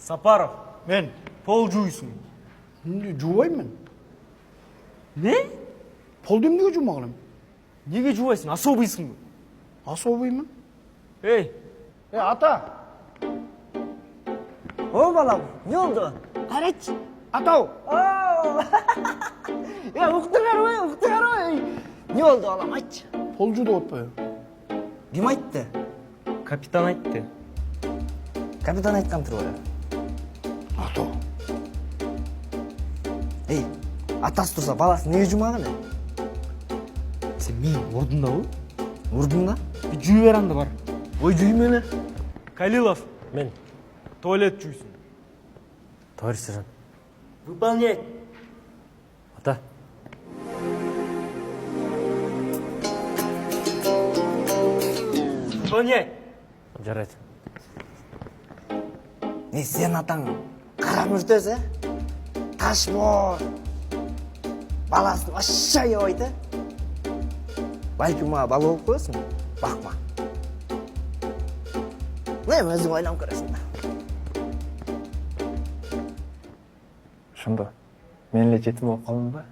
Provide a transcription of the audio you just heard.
Сапаров, Men pol жуйсың. жубаймын. Не? Полды эмнеге жумагылым? Неге жуайсың? Особыйсың ғой. Особыймын. Ей, Ата! О, балам, не oldu? Қарайшы. Атау! Ұқтыңар ой. Не oldu, балам, айтшы. Пол жуды отпай. Кім айтты? капитан айтты. Капитан айтқан тұр ғой. Атау. Ей, атасы тұрса, баласы неге жумағын? Сен мен ордында ғой? Ұрдың ба? Bir жуй веранда бар. Ой, жүй мені. Калилов, Мен. туалет жуйсың. Товарищ сержант. Выполнять. Ата. Выполнять. Жарайды. Не, сен атаң қара мүртез, Таш бор. Баласын аша ебайды. Бәлкім бала болып қойсын, бақма. Не, өзің ойланып көресің. Шында, мен эле жетим болуп калдым ба?